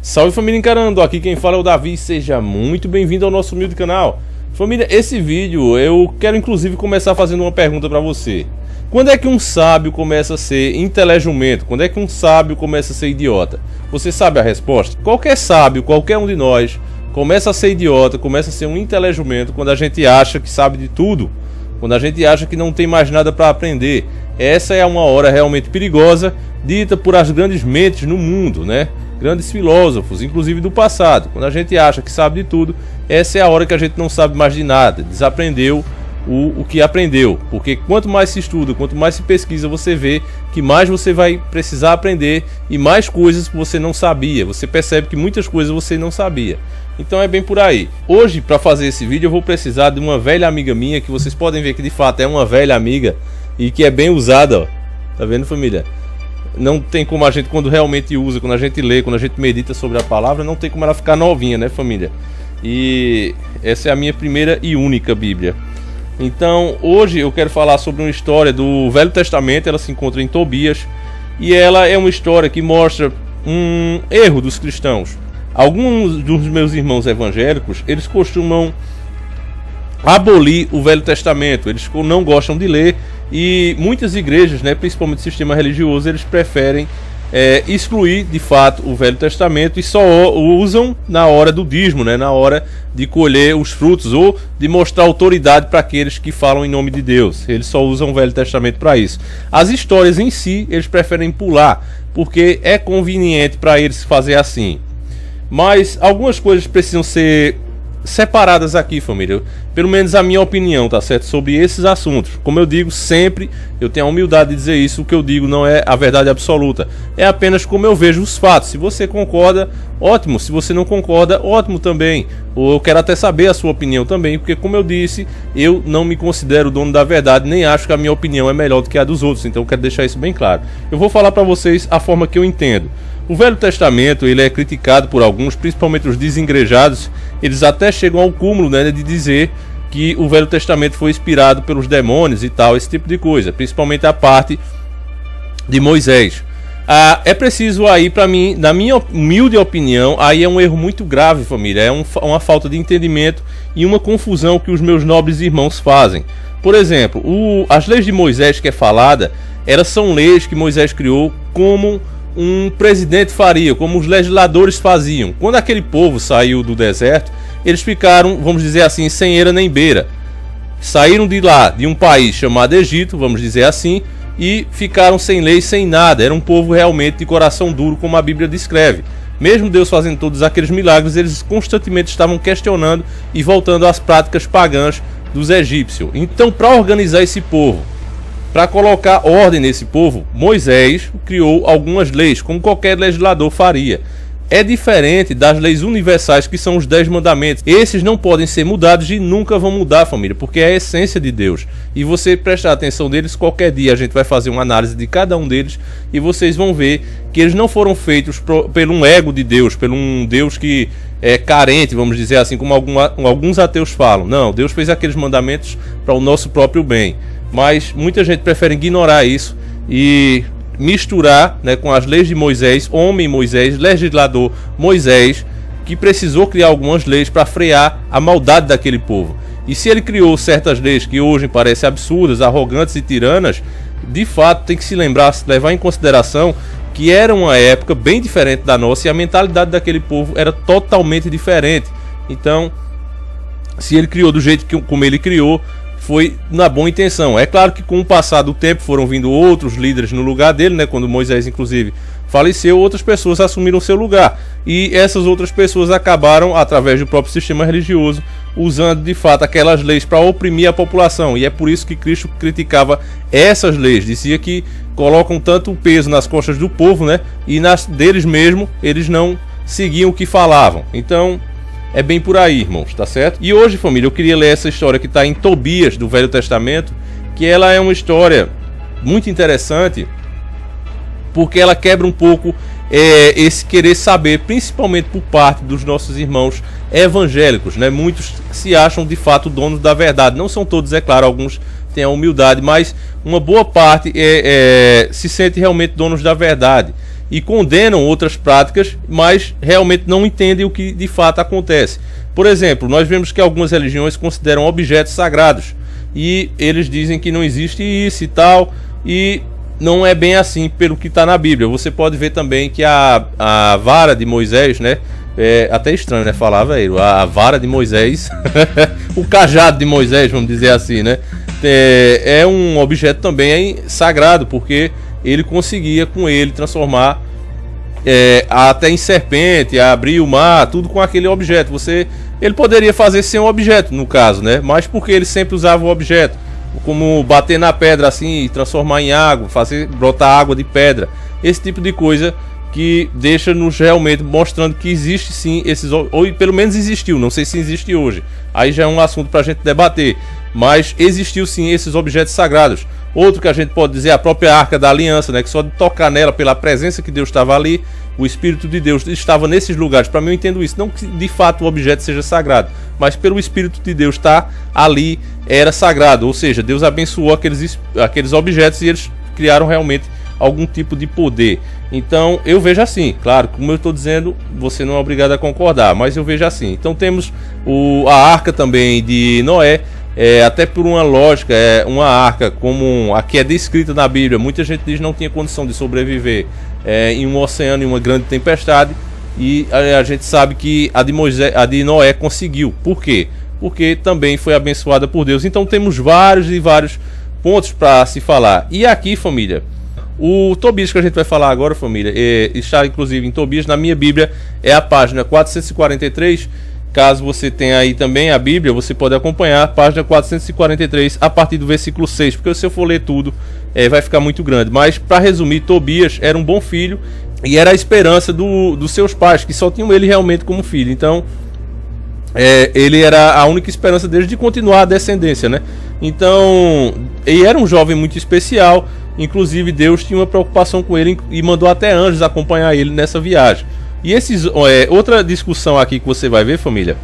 Salve família Encarando, aqui quem fala é o Davi, seja muito bem-vindo ao nosso humilde canal. Família, esse vídeo eu quero inclusive começar fazendo uma pergunta para você. Quando é que um sábio começa a ser inteligente? Quando é que um sábio começa a ser idiota? Você sabe a resposta? Qualquer sábio, qualquer um de nós, começa a ser idiota, começa a ser um inteligente quando a gente acha que sabe de tudo, quando a gente acha que não tem mais nada para aprender. Essa é uma hora realmente perigosa, dita por as grandes mentes no mundo, né? Grandes filósofos, inclusive do passado. Quando a gente acha que sabe de tudo, essa é a hora que a gente não sabe mais de nada, desaprendeu o que aprendeu. Porque quanto mais se estuda, quanto mais se pesquisa, você vê que mais você vai precisar aprender e mais coisas que você não sabia. Você percebe que muitas coisas você não sabia. Então é bem por aí. Hoje, para fazer esse vídeo, eu vou precisar de uma velha amiga minha, que vocês podem ver que de fato é uma velha amiga e que é bem usada, ó. Tá vendo, família? Não tem como a gente, quando realmente usa, quando a gente lê, quando a gente medita sobre a palavra, não tem como ela ficar novinha, né, família? E essa é a minha primeira e única Bíblia. Então, hoje eu quero falar sobre uma história do Velho Testamento. Ela se encontra em Tobias e ela é uma história que mostra um erro dos cristãos. Alguns dos meus irmãos evangélicos, eles costumam abolir o Velho Testamento. Eles não gostam de ler. E muitas igrejas, né, principalmente o sistema religioso, eles preferem excluir de fato o Velho Testamento e só o usam na hora do dízimo, né, na hora de colher os frutos ou de mostrar autoridade para aqueles que falam em nome de Deus. Eles só usam o Velho Testamento para isso. As histórias em si, eles preferem pular, porque é conveniente para eles fazer assim. Mas algumas coisas precisam ser separadas aqui, família, pelo menos a minha opinião, tá certo, sobre esses assuntos. Como eu digo sempre, eu tenho a humildade de dizer isso. O que eu digo não é a verdade absoluta, é apenas como eu vejo os fatos. Se você concorda, ótimo. Se você não concorda, ótimo também. Ou eu quero até saber a sua opinião também, porque como eu disse, eu não me considero dono da verdade, nem acho que a minha opinião é melhor do que a dos outros. Então eu quero deixar isso bem claro. Eu vou falar para vocês a forma que eu entendo. O Velho Testamento, ele é criticado por alguns, principalmente os desengrejados. Eles até chegam ao cúmulo, né, de dizer que o Velho Testamento foi inspirado pelos demônios e tal, esse tipo de coisa, principalmente a parte de Moisés. É preciso aí, para mim, na minha humilde opinião, aí é um erro muito grave, família. É uma falta de entendimento e uma confusão que os meus nobres irmãos fazem. Por exemplo, as leis de Moisés que é falada, elas são leis que Moisés criou como um presidente faria, como os legisladores faziam. Quando aquele povo saiu do deserto, eles ficaram, vamos dizer assim, sem eira nem beira. Saíram de lá, de um país chamado Egito, vamos dizer assim, e ficaram sem lei, sem nada. Era um povo realmente de coração duro, como a Bíblia descreve. Mesmo Deus fazendo todos aqueles milagres, eles constantemente estavam questionando e voltando às práticas pagãs dos egípcios. Então, para organizar esse povo, para colocar ordem nesse povo, Moisés criou algumas leis, como qualquer legislador faria. É diferente das leis universais, que são os 10 mandamentos. Esses não podem ser mudados e nunca vão mudar, família, porque é a essência de Deus. E você prestar atenção neles, qualquer dia a gente vai fazer uma análise de cada um deles e vocês vão ver que eles não foram feitos pelo um ego de Deus, pelo um Deus que é carente, vamos dizer assim, como alguns ateus falam. Não, Deus fez aqueles mandamentos para o nosso próprio bem. Mas muita gente prefere ignorar isso e misturar, né, com as leis de Moisés, homem Moisés, legislador Moisés, que precisou criar algumas leis para frear a maldade daquele povo. E se ele criou certas leis que hoje parecem absurdas, arrogantes e tiranas, de fato tem que se levar em consideração que era uma época bem diferente da nossa e a mentalidade daquele povo era totalmente diferente. Então, se ele criou do jeito como ele criou, foi na boa intenção. É claro que com o passar do tempo foram vindo outros líderes no lugar dele, né? Quando Moisés inclusive faleceu, outras pessoas assumiram seu lugar. E essas outras pessoas acabaram, através do próprio sistema religioso, usando de fato aquelas leis para oprimir a população. E é por isso que Cristo criticava essas leis. Dizia que colocam tanto peso nas costas do povo, né? E nas deles mesmo, eles não seguiam o que falavam. Então, é bem por aí, irmãos, tá certo? E hoje, família, eu queria ler essa história que está em Tobias, do Velho Testamento, que ela é uma história muito interessante, porque ela quebra um pouco esse querer saber, principalmente por parte dos nossos irmãos evangélicos, né? Muitos se acham de fato donos da verdade. Não são todos, é claro, alguns têm a humildade, mas uma boa parte se sente realmente donos da verdade. e condenam outras práticas, mas realmente não entendem o que de fato acontece. Por exemplo, nós vemos que algumas religiões consideram objetos sagrados e eles dizem que não existe isso e tal, e não é bem assim pelo que está na Bíblia. Você pode ver também que a vara de Moisés, né? É até estranho, né? Falar, velho, a vara de Moisés, o cajado de Moisés, vamos dizer assim, né? É um objeto também sagrado, porque ele conseguia com ele transformar até em serpente, abrir o mar, tudo com aquele objeto. Ele poderia fazer sem o objeto, no caso, né? Mas porque ele sempre usava o objeto, como bater na pedra assim e transformar em água, fazer brotar água de pedra, esse tipo de coisa que deixa-nos realmente mostrando que existe sim esses, ou pelo menos existiu, não sei se existe hoje, aí já é um assunto para a gente debater, mas existiu sim esses objetos sagrados. Outro que a gente pode dizer é a própria Arca da Aliança, né, que só de tocar nela, pela presença que Deus estava ali, o Espírito de Deus estava nesses lugares. Para mim, eu entendo isso, não que de fato o objeto seja sagrado, mas pelo Espírito de Deus estar ali, era sagrado, ou seja, Deus abençoou aqueles objetos e eles criaram realmente algum tipo de poder. Então eu vejo assim, claro, como eu estou dizendo, você não é obrigado a concordar, mas eu vejo assim. Então temos a arca também de Noé, até por uma lógica, uma arca como a que é descrita na Bíblia. Muita gente diz que não tinha condição de sobreviver em um oceano, em uma grande tempestade, e a gente sabe que a de Noé conseguiu. Por quê? Porque também foi abençoada por Deus. Então temos vários e vários pontos para se falar. E aqui, família, o Tobias que a gente vai falar agora, família, está inclusive em Tobias, na minha Bíblia, é a página 443. Caso você tenha aí também a Bíblia, você pode acompanhar a página 443 a partir do versículo 6, porque se eu for ler tudo, vai ficar muito grande. Mas, para resumir, Tobias era um bom filho e era a esperança dos seus pais, que só tinham ele realmente como filho. Então, ele era a única esperança deles de continuar a descendência, né? Então, ele era um jovem muito especial. Inclusive Deus tinha uma preocupação com ele e mandou até anjos acompanhar ele nessa viagem. E outra discussão aqui que você vai ver, família,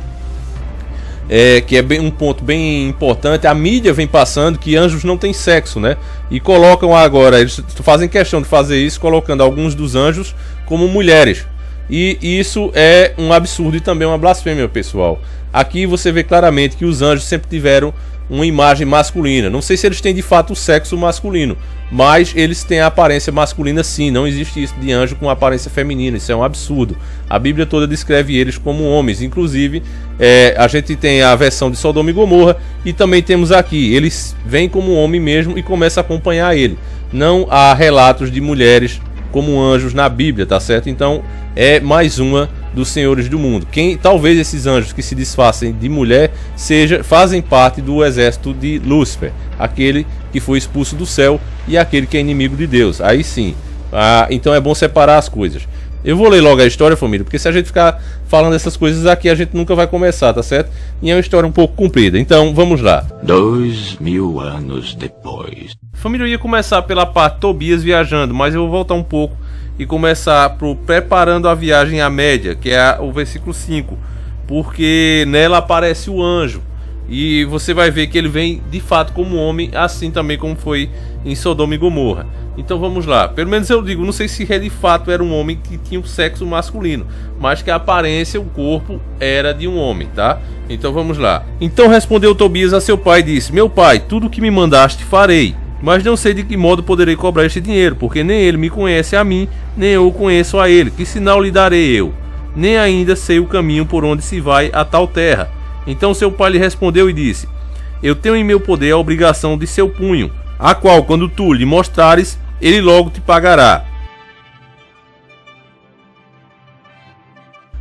que é um ponto bem importante. A mídia vem passando que anjos não têm sexo, né? E colocam agora, eles fazem questão de fazer isso, colocando alguns dos anjos como mulheres. E isso é um absurdo e também uma blasfêmia, pessoal. Aqui você vê claramente que os anjos sempre tiveram uma imagem masculina. Não sei se eles têm de fato o sexo masculino, mas eles têm a aparência masculina sim. Não existe isso de anjo com aparência feminina, isso é um absurdo. A Bíblia toda descreve eles como homens. Inclusive a gente tem a versão de Sodoma e Gomorra, e também temos aqui, eles vêm como homem mesmo e começam a acompanhar ele. Não há relatos de mulheres como anjos na Bíblia, tá certo? Então é mais uma dos senhores do mundo. Talvez esses anjos que se disfarcem de mulher fazem parte do exército de Lúcifer, aquele que foi expulso do céu e aquele que é inimigo de Deus. Aí sim, então é bom separar as coisas. Eu vou ler logo a história, família, porque se a gente ficar falando essas coisas aqui, a gente nunca vai começar, tá certo? E é uma história um pouco comprida, então vamos lá. 2000 anos depois. Família, eu ia começar pela parte Tobias viajando, mas eu vou voltar um pouco e começar por preparando a viagem à média, que é o versículo 5, porque nela aparece o anjo, e você vai ver que ele vem de fato como homem, assim também como foi em Sodoma e Gomorra. Então vamos lá, pelo menos eu digo, não sei se ele de fato era um homem que tinha um sexo masculino, mas que a aparência, o corpo era de um homem, tá? Então vamos lá. Então respondeu Tobias a seu pai e disse: meu pai, tudo o que me mandaste farei, mas não sei de que modo poderei cobrar este dinheiro, porque nem ele me conhece a mim, nem eu o conheço a ele. Que sinal lhe darei eu? Nem ainda sei o caminho por onde se vai a tal terra. Então seu pai lhe respondeu e disse: eu tenho em meu poder a obrigação de seu punho, a qual, quando tu lhe mostrares, ele logo te pagará.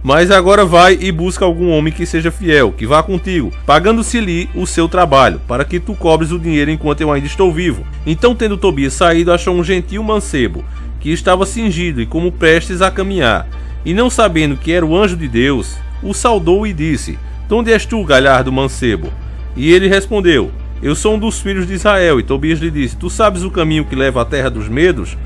Mas agora vai e busca algum homem que seja fiel, que vá contigo, pagando-se-lhe o seu trabalho, para que tu cobres o dinheiro enquanto eu ainda estou vivo. Então, tendo Tobias saído, achou um gentil mancebo, que estava cingido e como prestes a caminhar. E não sabendo que era o anjo de Deus, o saudou e disse: de onde és tu, galhardo mancebo? E ele respondeu: eu sou um dos filhos de Israel. E Tobias lhe disse: tu sabes o caminho que leva à terra dos medos?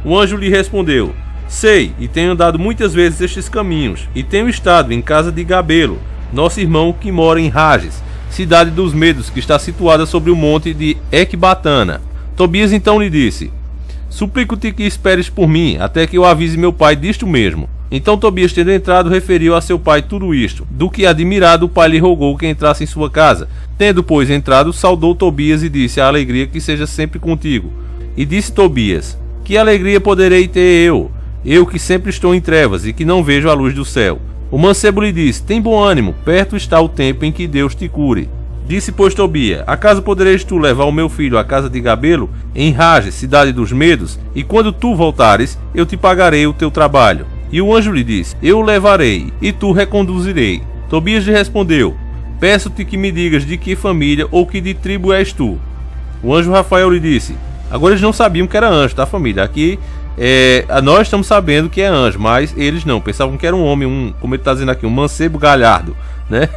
O anjo lhe respondeu: sei, e tenho andado muitas vezes estes caminhos, e tenho estado em casa de Gabelo, nosso irmão que mora em Rages, cidade dos medos, que está situada sobre o monte de Ecbatana. Tobias então lhe disse: suplico-te que esperes por mim, até que eu avise meu pai disto mesmo. Então Tobias, tendo entrado, referiu a seu pai tudo isto. Do que admirado, o pai lhe rogou que entrasse em sua casa. Tendo, pois, entrado, saudou Tobias e disse: a alegria que seja sempre contigo. E disse Tobias: que alegria poderei ter eu que sempre estou em trevas e que não vejo a luz do céu. O mancebo lhe disse: tem bom ânimo, perto está o tempo em que Deus te cure. Disse, pois, Tobias: acaso podereis tu levar o meu filho à casa de Gabelo, em Rage, cidade dos Medos, e quando tu voltares, eu te pagarei o teu trabalho. E o anjo lhe disse: eu o levarei, e tu reconduzirei. Tobias lhe respondeu: peço-te que me digas de que família ou que de tribo és tu. O anjo Rafael lhe disse: agora eles não sabiam que era anjo, tá, família? Aqui, nós estamos sabendo que é anjo, mas eles não, pensavam que era um homem, como ele está dizendo aqui, um mancebo galhardo, né?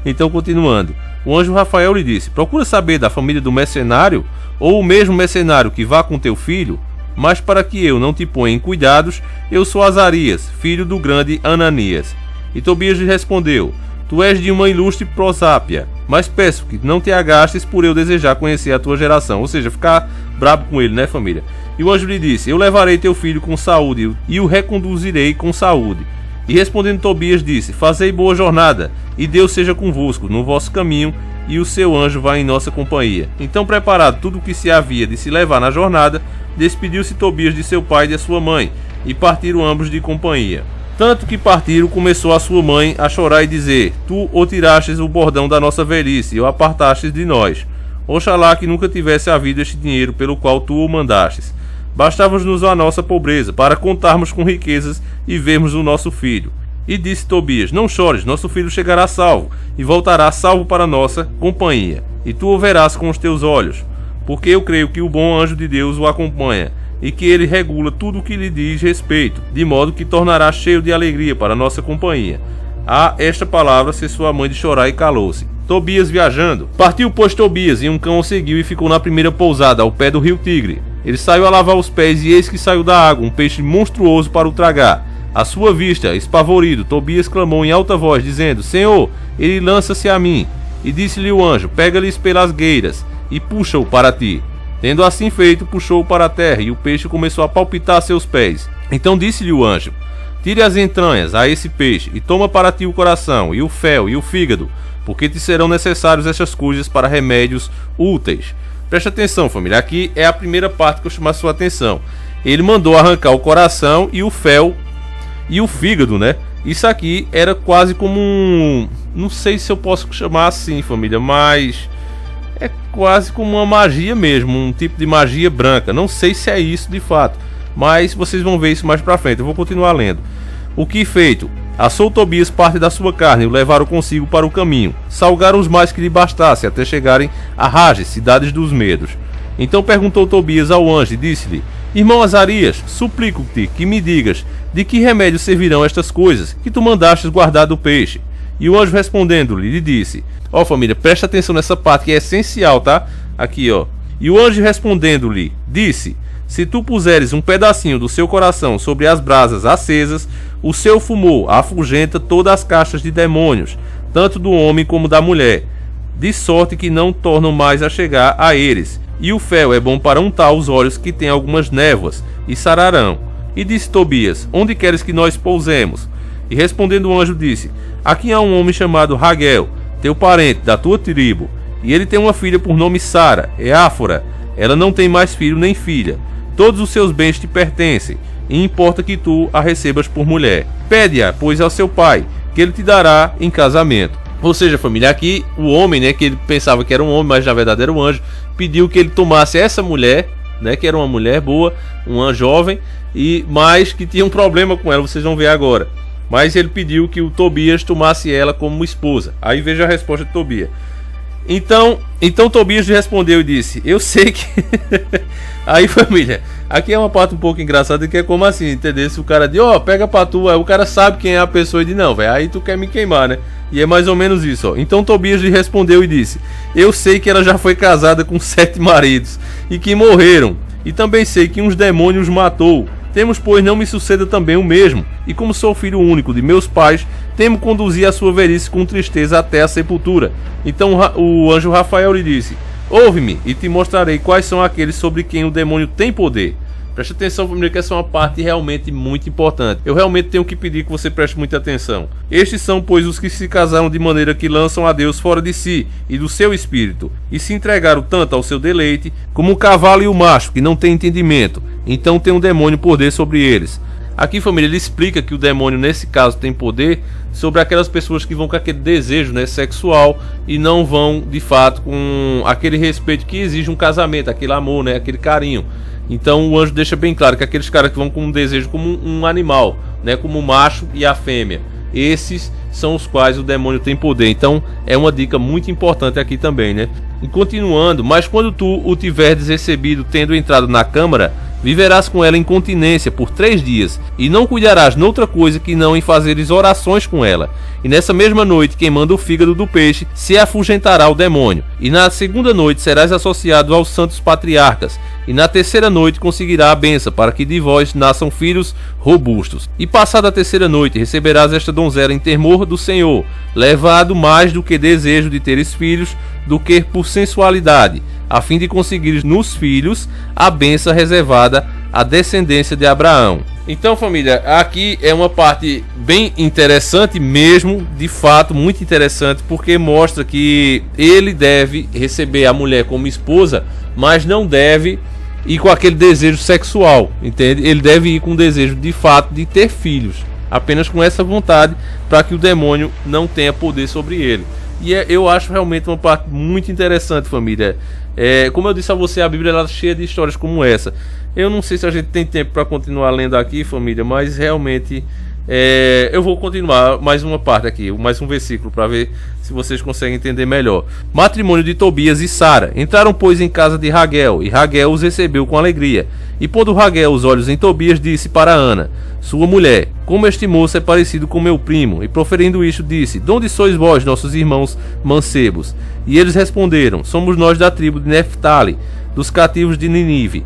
Então, continuando. O anjo Rafael lhe disse: procura saber da família do mercenário, ou o mesmo mercenário que vá com teu filho, mas para que eu não te ponha em cuidados, eu sou Azarias, filho do grande Ananias. E Tobias lhe respondeu: tu és de uma ilustre prosápia, mas peço que não te agastes por eu desejar conhecer a tua geração. Ou seja, ficar brabo com ele, né, família? E o anjo lhe disse: eu levarei teu filho com saúde e o reconduzirei com saúde. E respondendo Tobias disse: fazei boa jornada, e Deus seja convosco no vosso caminho, e o seu anjo vá em nossa companhia. Então, preparado tudo o que se havia de se levar na jornada, despediu-se Tobias de seu pai e de sua mãe, e partiram ambos de companhia. Tanto que partiram, começou a sua mãe a chorar e dizer: tu o tirastes o bordão da nossa velhice, e o apartastes de nós. Oxalá que nunca tivesse havido este dinheiro pelo qual tu o mandastes. Bastava-nos a nossa pobreza, para contarmos com riquezas e vermos o nosso filho. E disse Tobias: não chores, nosso filho chegará salvo, e voltará salvo para nossa companhia, e tu o verás com os teus olhos, porque eu creio que o bom anjo de Deus o acompanha, e que ele regula tudo o que lhe diz respeito, de modo que tornará cheio de alegria para nossa companhia. A esta palavra cessou a mãe de chorar e calou-se. Tobias viajando. Partiu, pois, Tobias, e um cão o seguiu e ficou na primeira pousada, ao pé do rio Tigre. Ele saiu a lavar os pés, e eis que saiu da água um peixe monstruoso para o tragar. À sua vista, espavorido, Tobias clamou em alta voz, dizendo: Senhor, ele lança-se a mim. E disse-lhe o anjo: pega-lhes pelas gueiras, e puxa-o para ti. Tendo assim feito, puxou-o para a terra, e o peixe começou a palpitar a seus pés. Então disse-lhe o anjo: tire as entranhas a esse peixe, e toma para ti o coração, e o fel, e o fígado, porque te serão necessários estas coisas para remédios úteis. Preste atenção, família, aqui é a primeira parte que eu chamo a sua atenção. Ele mandou arrancar o coração e o fel e o fígado, né? Isso aqui era quase como um... não sei se eu posso chamar assim, família, mas... é quase como uma magia mesmo, um tipo de magia branca. Não sei se é isso de fato, mas vocês vão ver isso mais pra frente. Eu vou continuar lendo. O que feito? Assou Tobias parte da sua carne e o levaram consigo para o caminho. Salgaram os mais que lhe bastasse, até chegarem a Rage, cidades dos Medos. Então perguntou Tobias ao anjo e disse-lhe: Irmão Azarias, suplico-te que me digas de que remédio servirão estas coisas que tu mandastes guardar do peixe. E o anjo respondendo-lhe, lhe disse... Ó, família, presta atenção nessa parte que é essencial, tá? Aqui, ó. E o anjo respondendo-lhe, disse: se tu puseres um pedacinho do seu coração sobre as brasas acesas, o seu fumor afugenta todas as caixas de demônios, tanto do homem como da mulher, de sorte que não tornam mais a chegar a eles. E o fel é bom para untar os olhos que têm algumas névoas, e sararão. E disse Tobias: onde queres que nós pousemos? E respondendo o anjo disse: aqui há um homem chamado Raguel, teu parente, da tua tribo, e ele tem uma filha por nome Sara, é Áfora. Ela não tem mais filho nem filha. Todos os seus bens te pertencem, e importa que tu a recebas por mulher. Pede-a, pois, ao seu pai, que ele te dará em casamento. Ou seja, família, aqui o homem, né, que ele pensava que era um homem, mas na verdade era um anjo, pediu que ele tomasse essa mulher, né, que era uma mulher boa, uma jovem, mas que tinha um problema com ela, vocês vão ver agora. Mas ele pediu que o Tobias tomasse ela como esposa. Aí veja a resposta de Tobias. Então Tobias respondeu e disse: eu sei que... Aí, família, aqui é uma parte um pouco engraçada, que é como assim, entendeu? Se o cara diz: ó, pega pra tu, aí o cara sabe quem é a pessoa e diz: não, velho, aí tu quer me queimar, né? E é mais ou menos isso, ó. Então Tobias lhe respondeu e disse: eu sei que ela já foi casada com 7 maridos e que morreram, e também sei que uns demônios matou. Temos, pois, não me suceda também o mesmo, e como sou filho único de meus pais, temo conduzir a sua velhice com tristeza até a sepultura. Então o anjo Rafael lhe disse: ouve-me, e te mostrarei quais são aqueles sobre quem o demônio tem poder. Preste atenção, família, que essa é uma parte realmente muito importante. Eu realmente tenho que pedir que você preste muita atenção. Estes são, pois, os que se casaram de maneira que lançam a Deus fora de si e do seu espírito, e se entregaram tanto ao seu deleite, como o cavalo e o macho, que não tem entendimento, então tem um demônio poder sobre eles. Aqui, família, ele explica que o demônio, nesse caso, tem poder sobre aquelas pessoas que vão com aquele desejo, né, sexual, e não vão, de fato, com aquele respeito que exige um casamento, aquele amor, né, aquele carinho. Então o anjo deixa bem claro que aqueles caras que vão com um desejo como um animal, né, como o macho e a fêmea, esses são os quais o demônio tem poder. Então é uma dica muito importante aqui também, né? E continuando, mas quando tu o tiveres recebido tendo entrado na câmara, viverás com ela em continência por 3 dias, e não cuidarás noutra coisa que não em fazeres orações com ela. E nessa mesma noite, queimando o fígado do peixe, se afugentará o demônio. E na segunda noite serás associado aos santos patriarcas, e na terceira noite conseguirá a benção, para que de vós nasçam filhos robustos. E passada a terceira noite, receberás esta donzela em temor do Senhor, levado mais do que desejo de teres filhos, do que por sensualidade, a fim de conseguires nos filhos a benção reservada à descendência de Abraão. Então, família, aqui é uma parte bem interessante mesmo, de fato, muito interessante, porque mostra que ele deve receber a mulher como esposa, mas não deve ir com aquele desejo sexual, entende? Ele deve ir com o desejo, de fato, de ter filhos, apenas com essa vontade, para que o demônio não tenha poder sobre ele. E eu acho realmente uma parte muito interessante, família. Como eu disse a você, a Bíblia ela é cheia de histórias como essa. Eu não sei se a gente tem tempo para continuar lendo aqui, família, mas realmente eu vou continuar mais uma parte aqui, mais um versículo, para ver se vocês conseguem entender melhor. Matrimônio de Tobias e Sara. Entraram, pois, em casa de Raguel, e Raguel os recebeu com alegria. E pondo Raguel os olhos em Tobias, disse para Ana, sua mulher: como este moço é parecido com meu primo. E proferindo isto, disse: de onde sois vós, nossos irmãos mancebos? E eles responderam: somos nós da tribo de Neftali, dos cativos de Ninive.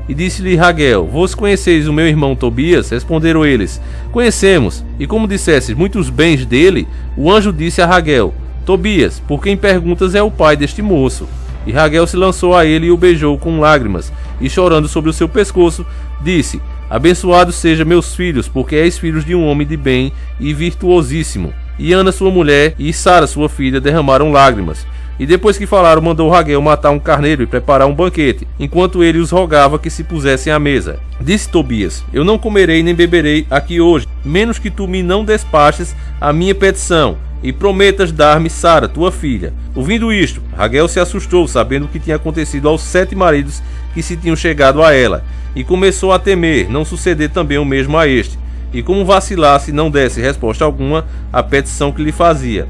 E disse-lhe Raguel: vós conheceis o meu irmão Tobias? Responderam eles: conhecemos. E como dissestes muitos bens dele, o anjo disse a Raguel: Tobias, por quem perguntas, é o pai deste moço. E Raguel se lançou a ele e o beijou com lágrimas, e chorando sobre o seu pescoço, disse: abençoado seja meus filhos, porque és filhos de um homem de bem e virtuosíssimo. E Ana sua mulher e Sara sua filha derramaram lágrimas. E depois que falaram, mandou Raguel matar um carneiro e preparar um banquete, enquanto ele os rogava que se pusessem à mesa. Disse Tobias: eu não comerei nem beberei aqui hoje, menos que tu me não despaches a minha petição, e prometas dar-me Sara, tua filha. Ouvindo isto, Raguel se assustou, sabendo o que tinha acontecido aos 7 maridos que se tinham chegado a ela, e começou a temer não suceder também o mesmo a este, e como vacilasse e não desse resposta alguma à petição que lhe fazia.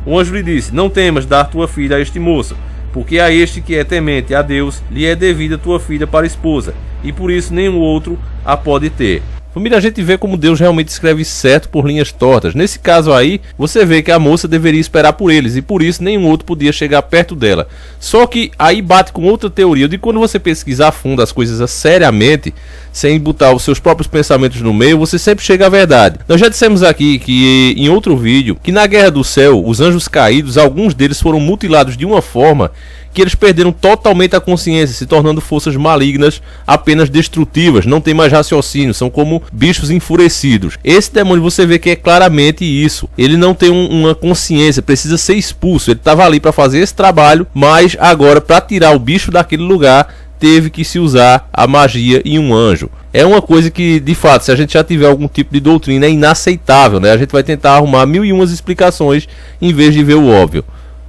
O anjo lhe disse: não temas dar tua filha a este moço, porque a este que é temente a Deus lhe é devida tua filha para esposa, e por isso nenhum outro a pode ter. Família, a gente vê como Deus realmente escreve certo por linhas tortas. Nesse caso aí, você vê que a moça deveria esperar por eles, e por isso nenhum outro podia chegar perto dela. Só que aí bate com outra teoria de quando você pesquisar a fundo as coisas seriamente, sem botar os seus próprios pensamentos no meio, você sempre chega à verdade. Nós já dissemos aqui que em outro vídeo, que na Guerra do Céu, os anjos caídos, alguns deles foram mutilados de uma forma que eles perderam totalmente a consciência, se tornando forças malignas, apenas destrutivas, não tem mais raciocínio, são como bichos enfurecidos. Esse demônio você vê que é claramente isso, ele não tem uma consciência, precisa ser expulso. Ele estava ali para fazer esse trabalho, mas agora para tirar o bicho daquele lugar, teve que se usar a magia e um anjo. É uma coisa que, de fato, se a gente já tiver algum tipo de doutrina, é inaceitável, né? A gente vai tentar arrumar 1001 explicações em vez de ver o óbvio.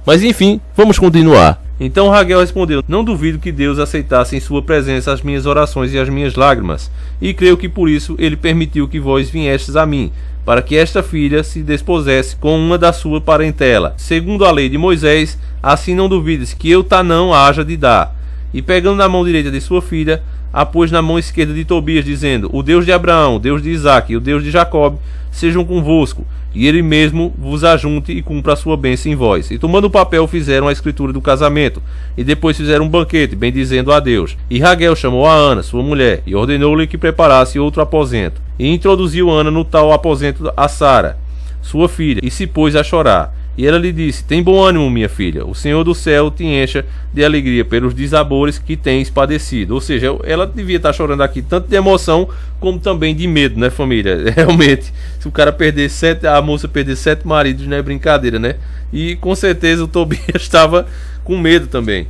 Mas enfim, vamos continuar. Então Raguel respondeu: não duvido que Deus aceitasse em sua presença as minhas orações e as minhas lágrimas, e creio que por isso ele permitiu que vós viestes a mim, para que esta filha se despusesse com uma da sua parentela, segundo a lei de Moisés. Assim não duvides que eu não haja de dar. E pegando na mão direita de sua filha, a pôs na mão esquerda de Tobias, dizendo: o Deus de Abraão, o Deus de Isaque e o Deus de Jacob sejam convosco, e ele mesmo vos ajunte e cumpra a sua bênção em vós. E tomando o papel, fizeram a escritura do casamento, e depois fizeram um banquete, bendizendo a Deus. E Raguel chamou a Ana, sua mulher, e ordenou-lhe que preparasse outro aposento. E introduziu Ana no tal aposento a Sara, sua filha, e se pôs a chorar. E ela lhe disse: tem bom ânimo, minha filha, o Senhor do céu te encha de alegria pelos desabores que tens padecido. Ou seja, ela devia estar chorando aqui tanto de emoção como também de medo, né, família? Realmente, se o cara perder a moça perder 7 maridos, não é brincadeira, né? E com certeza o Tobias estava com medo também.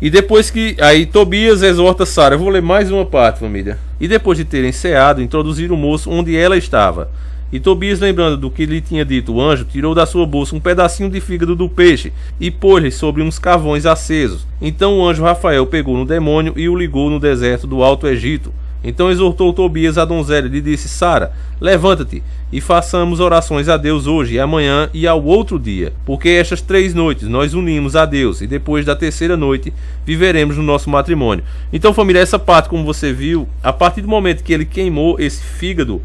E depois que... Aí Tobias exorta Sara. Eu vou ler mais uma parte, família. E depois de terem ceado, introduziram o moço onde ela estava. E Tobias, lembrando do que lhe tinha dito o anjo, tirou da sua bolsa um pedacinho de fígado do peixe e pôs-lhe sobre uns carvões acesos. Então o anjo Rafael pegou no demônio e o ligou no deserto do Alto Egito. Então exortou Tobias a donzela e lhe disse: Sara, levanta-te e façamos orações a Deus hoje e amanhã e ao outro dia, porque estas 3 noites nós unimos a Deus e depois da 3ª noite viveremos no nosso matrimônio. Então, família, essa parte, como você viu, a partir do momento que ele queimou esse fígado,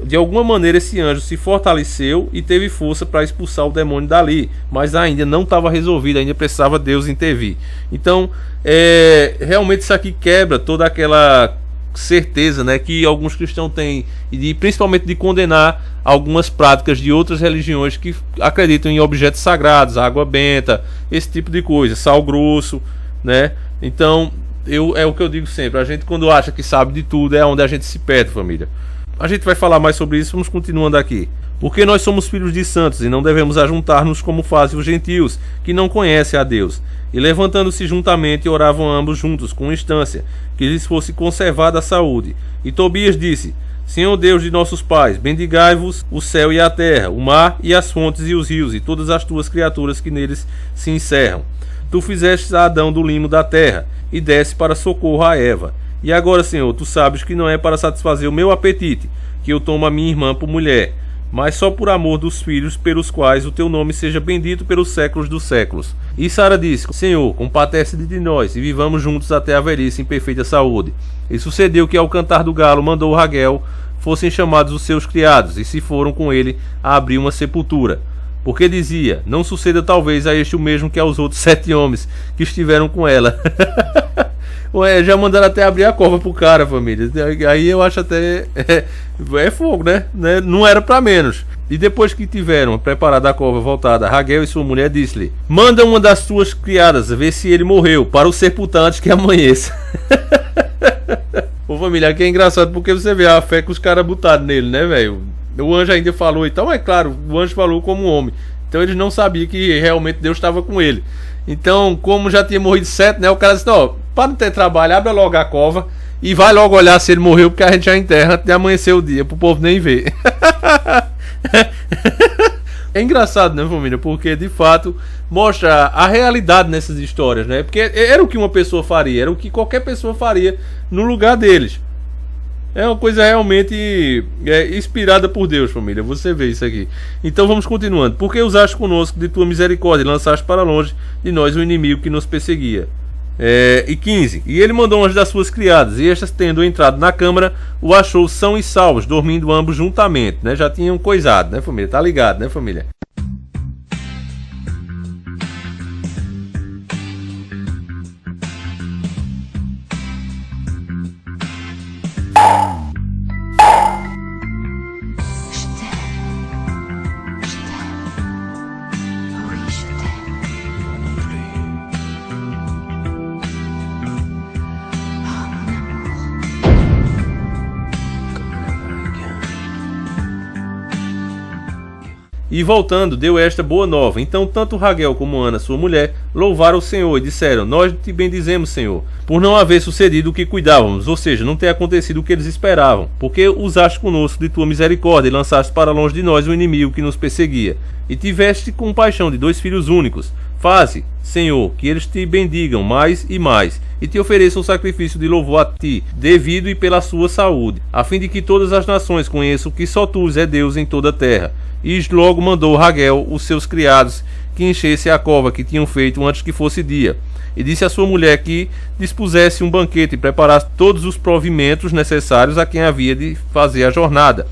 de alguma maneira esse anjo se fortaleceu e teve força para expulsar o demônio dali, mas ainda não estava resolvido, ainda precisava Deus intervir. Então, realmente isso aqui quebra toda aquela certeza, né, que alguns cristãos têm, e principalmente de condenar algumas práticas de outras religiões que acreditam em objetos sagrados, água benta, esse tipo de coisa, sal grosso, né? Então, é o que eu digo sempre, a gente quando acha que sabe de tudo é onde a gente se perde, família. A gente vai falar mais sobre isso, vamos continuando aqui. Porque nós somos filhos de santos e não devemos ajuntar-nos como fazem os gentios, que não conhecem a Deus. E levantando-se juntamente, oravam ambos juntos, com instância, que lhes fosse conservada a saúde. E Tobias disse: Senhor Deus de nossos pais, bendigai-vos o céu e a terra, o mar e as fontes e os rios, e todas as tuas criaturas que neles se encerram. Tu fizestes a Adão do limo da terra, e desse para socorro a Eva. E agora, Senhor, tu sabes que não é para satisfazer o meu apetite, que eu tomo a minha irmã por mulher, mas só por amor dos filhos pelos quais o teu nome seja bendito pelos séculos dos séculos. E Sara disse: Senhor, compadece-te de nós, e vivamos juntos até a velhice em perfeita saúde. E sucedeu que ao cantar do galo mandou Raguel fossem chamados os seus criados, e se foram com ele a abrir uma sepultura. Porque dizia: não suceda talvez a este o mesmo que aos outros 7 homens que estiveram com ela. Já mandaram até abrir a cova pro cara, família. Aí eu acho até... É fogo, né? Não era pra menos. E depois que tiveram preparado a cova voltada, Raguel e sua mulher disse-lhe: manda uma das tuas criadas ver se ele morreu, para o sepultar antes que amanheça. Ô família, aqui é engraçado porque você vê a fé que os caras botaram nele, né, velho? O anjo ainda falou, então é claro, o anjo falou como homem. Então eles não sabiam que realmente Deus estava com ele. Então, como já tinha morrido 7, né, o cara disse: ó, para não ter trabalho, abre logo a cova e vai logo olhar se ele morreu, porque a gente já enterra antes de amanhecer o dia, pro povo nem ver. É engraçado, né, família? Porque de fato mostra a realidade nessas histórias, né? Porque era o que uma pessoa faria, era o que qualquer pessoa faria no lugar deles. É uma coisa realmente inspirada por Deus, família. Você vê isso aqui. Então vamos continuando. Porque usaste conosco de tua misericórdia e lançaste para longe de nós o inimigo que nos perseguia. E 15. E ele mandou umas das suas criadas, e estas, tendo entrado na câmara, o achou são e salvos, dormindo ambos juntamente, né? Já tinham coisado, né, família? Tá ligado, né, família? E voltando, deu esta boa nova. Então tanto Raguel como Ana, sua mulher, louvaram o Senhor e disseram: nós te bendizemos, Senhor, por não haver sucedido o que cuidávamos, ou seja, não ter acontecido o que eles esperavam, porque usaste conosco de tua misericórdia e lançaste para longe de nós o inimigo que nos perseguia. E tiveste compaixão de 2 filhos únicos. Faze, Senhor, que eles te bendigam mais e mais, e te ofereçam o sacrifício de louvor a ti, devido e pela sua saúde, a fim de que todas as nações conheçam que só tu és Deus em toda a terra. E logo mandou Raguel os seus criados que enchessem a cova que tinham feito antes que fosse dia. E disse à sua mulher que dispusesse um banquete e preparasse todos os provimentos necessários a quem havia de fazer a jornada.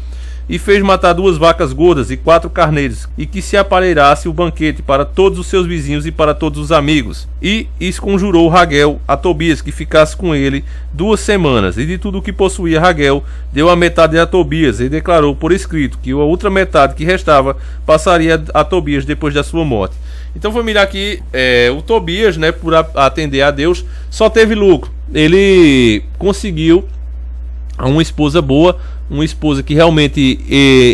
e fez matar 2 vacas gordas e 4 carneiros, e que se aparelhasse o banquete para todos os seus vizinhos e para todos os amigos. E conjurou Raguel a Tobias que ficasse com ele 2 semanas, e de tudo o que possuía Raguel deu a metade a Tobias, e declarou por escrito que a outra metade que restava passaria a Tobias depois da sua morte. Então, família, aqui o Tobias, né, por atender a Deus, só teve lucro. Ele conseguiu uma esposa boa, uma esposa que realmente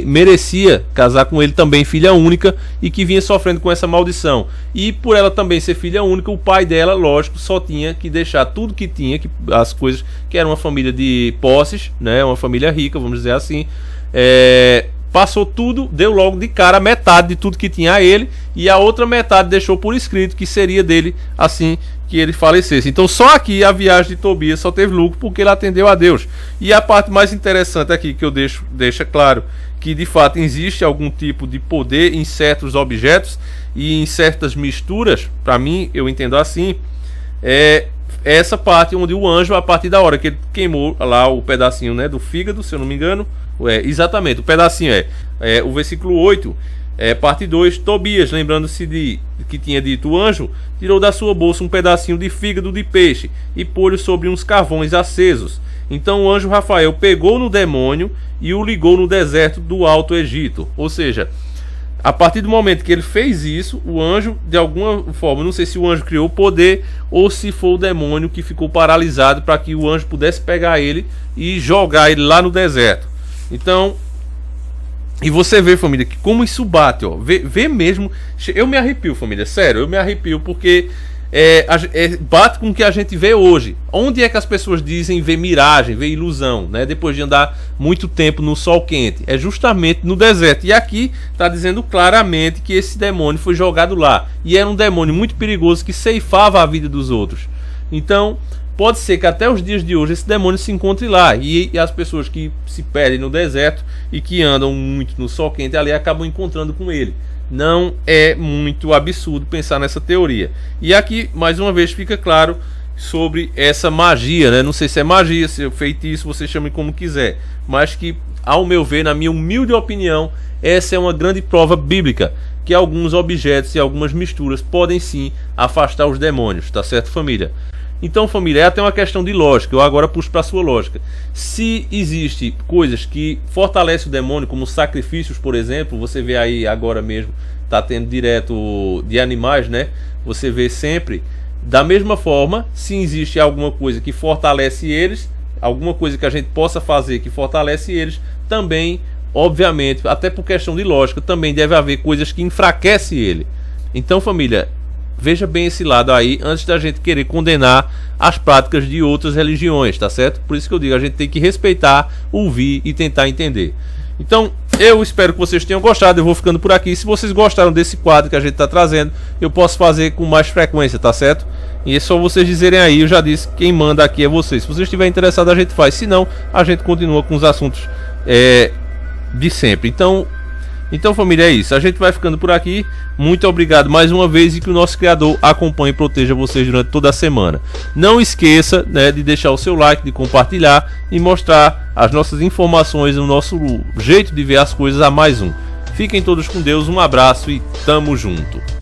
merecia casar com ele, também filha única, e que vinha sofrendo com essa maldição. E por ela também ser filha única, o pai dela, lógico, só tinha que deixar tudo que tinha, as coisas, que era uma família de posses, né, uma família rica, vamos dizer assim. Passou tudo, deu logo de cara metade de tudo que tinha a ele, e a outra metade deixou por escrito que seria dele assim que ele falecesse. Então só aqui a viagem de Tobias só teve lucro porque ele atendeu a Deus. E a parte mais interessante aqui que eu deixa claro que de fato existe algum tipo de poder em certos objetos e em certas misturas, para mim eu entendo assim, essa parte onde o anjo, a partir da hora que ele queimou lá o pedacinho, né, do fígado, se eu não me engano, exatamente, o pedacinho o versículo 8, parte 2, Tobias, lembrando-se de que tinha dito o anjo, tirou da sua bolsa um pedacinho de fígado de peixe e pôs-o sobre uns carvões acesos. Então o anjo Rafael pegou no demônio e o ligou no deserto do Alto Egito. Ou seja, a partir do momento que ele fez isso, o anjo, de alguma forma, não sei se o anjo criou poder ou se foi o demônio que ficou paralisado para que o anjo pudesse pegar ele e jogar ele lá no deserto. Então, e você vê, família, que como isso bate, ó, vê mesmo, eu me arrepio, família, sério, eu me arrepio porque bate com o que a gente vê hoje. Onde é que as pessoas dizem ver miragem, ver ilusão, né? Depois de andar muito tempo no sol quente, é justamente no deserto. E aqui está dizendo claramente que esse demônio foi jogado lá, e era um demônio muito perigoso que ceifava a vida dos outros. Então pode ser que até os dias de hoje esse demônio se encontre lá, e as pessoas que se perdem no deserto e que andam muito no sol quente ali acabam encontrando com ele. Não é muito absurdo pensar nessa teoria. E aqui mais uma vez fica claro sobre essa magia, né? Não sei se é magia, se é feitiço, você chame como quiser, mas que, ao meu ver, na minha humilde opinião, essa é uma grande prova bíblica que alguns objetos e algumas misturas podem sim afastar os demônios, tá certo, família? Então, família, é até uma questão de lógica. Eu agora puxo para a sua lógica. Se existe coisas que fortalecem o demônio, como sacrifícios, por exemplo, você vê aí agora mesmo, está tendo direto de animais, né? Você vê sempre. Da mesma forma, se existe alguma coisa que fortalece eles, alguma coisa que a gente possa fazer que fortalece eles, também, obviamente, até por questão de lógica, também deve haver coisas que enfraquecem ele. Então, família, veja bem esse lado aí antes da gente querer condenar as práticas de outras religiões, tá certo? Por isso que eu digo, a gente tem que respeitar, ouvir e tentar entender. Então, eu espero que vocês tenham gostado. Eu vou ficando por aqui. Se vocês gostaram desse quadro que a gente está trazendo, eu posso fazer com mais frequência, tá certo? E é só vocês dizerem aí. Eu já disse, quem manda aqui é vocês. Se vocês estiverem interessados, a gente faz. Se não, a gente continua com os assuntos de sempre. Então, família, é isso. A gente vai ficando por aqui. Muito obrigado mais uma vez, e que o nosso Criador acompanhe e proteja vocês durante toda a semana. Não esqueça, né, de deixar o seu like, de compartilhar e mostrar as nossas informações, o nosso jeito de ver as coisas a mais um. Fiquem todos com Deus, um abraço e tamo junto.